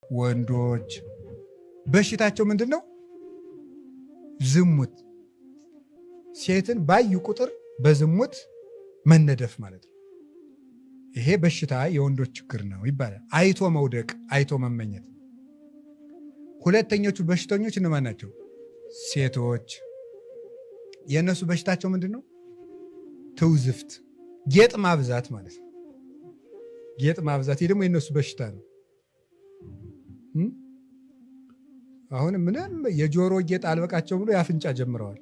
ወንዶች በሽታቸው ምንድን ነው? ዝሙት። ሴትን ባዩ ቁጥር በዝሙት መነደፍ ማለት ነው። ይሄ በሽታ የወንዶች ችግር ነው ይባላል። አይቶ መውደቅ፣ አይቶ መመኘት። ሁለተኞቹ በሽተኞች እነማን ናቸው? ሴቶች። የእነሱ በሽታቸው ምንድን ነው? ትውዝፍት፣ ጌጥ ማብዛት ማለት ነው። ጌጥ ማብዛት፣ ይህ ደግሞ የእነሱ በሽታ ነው። አሁን ምንም የጆሮ ጌጥ አልበቃቸው ብሎ የአፍንጫ ጀምረዋል።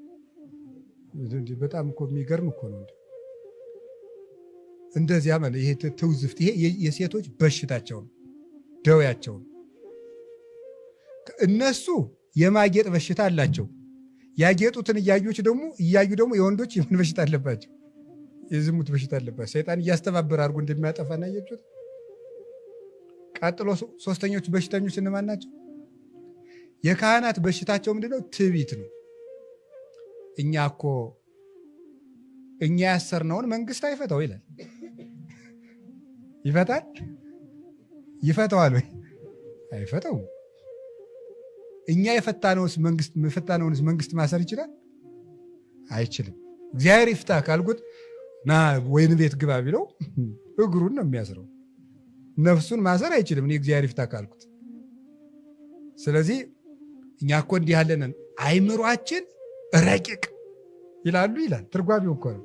በጣም እኮ የሚገርም እኮ ነው። እንደዚያ ማለት ይሄ ትውዝፍት፣ ይሄ የሴቶች በሽታቸው ነው፣ ደዌያቸው ነው። እነሱ የማጌጥ በሽታ አላቸው። ያጌጡትን እያዩ ደግሞ የወንዶች የምን በሽታ አለባቸው? የዝሙት በሽታ አለባቸው። ሰይጣን እያስተባበረ አድርጎ እንደሚያጠፋና ያየችሁት። ቀጥሎ ሶስተኞቹ በሽተኞች እነማን ናቸው? የካህናት በሽታቸው ምንድነው? ትዕቢት ነው። እኛ ያሰርነውን መንግስት አይፈታው ይላል። ይፈታል? ይፈታዋል ወይ? አይፈታው። እኛ የፈታነውንስ መንግስት ማሰር ይችላል? አይችልም። እግዚአብሔር ይፍታ ካልኩት ና ወይን ቤት ግባ ቢለው እግሩን ነው የሚያስረው። ነፍሱን ማሰር አይችልም። እኔ እግዚአብሔር ይፍታ ካልኩት። ስለዚህ እኛ እኮ እንዲህ ያለንን አይምሯችን ረቂቅ ይላል ትርጓሜው እኮ ነው።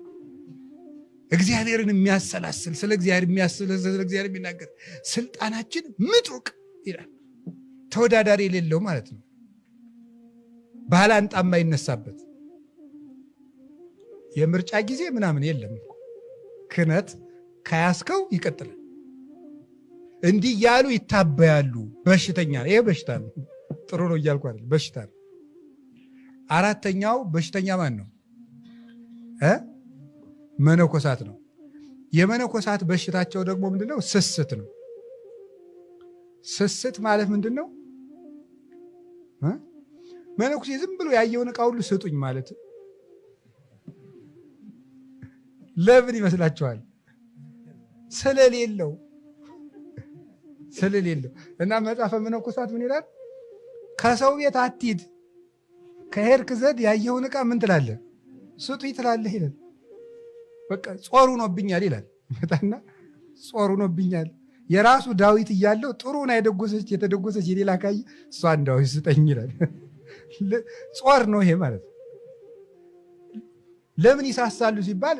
እግዚአብሔርን የሚያሰላስል ስለ እግዚአብሔር የሚናገር ስልጣናችን ምጡቅ ይላል። ተወዳዳሪ የሌለው ማለት ነው። ባላንጣ የማይነሳበት የምርጫ ጊዜ ምናምን የለም። ክህነት ከያዝከው ይቀጥላል። እንዲህ እያሉ ይታበያሉ። በሽተኛ ነው። ይሄ በሽታ ነው። ጥሩ ነው እያልኩ አይደል፣ በሽታ ነው። አራተኛው በሽተኛ ማን ነው? መነኮሳት ነው። የመነኮሳት በሽታቸው ደግሞ ምንድነው? ስስት ነው። ስስት ማለት ምንድን ነው? መነኩሴ ዝም ብሎ ያየውን ዕቃ ሁሉ ስጡኝ ማለት ለምን ይመስላችኋል? ስለሌለው እና መጽሐፈ መነኮሳት ምን ይላል? ከሰው ቤት አትሂድ፣ ከሄድክ ዘንድ ያየውን ዕቃ ምን ትላለህ? ስጡኝ ትላለህ ይላል። በቃ ጾር ሆኖብኛል ይላል። መጣና ጾር ሆኖብኛል። የራሱ ዳዊት እያለው ጥሩን የተደጎሰች የሌላ ካየ እሷን ዳዊት ስጠኝ ይላል። ጾር ነው ይሄ ማለት ነው። ለምን ይሳሳሉ ሲባል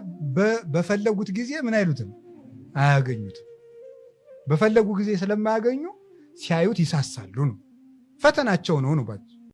በፈለጉት ጊዜ ምን አይሉትም? አያገኙትም። በፈለጉ ጊዜ ስለማያገኙ ሲያዩት ይሳሳሉ ነው። ፈተናቸው ነው።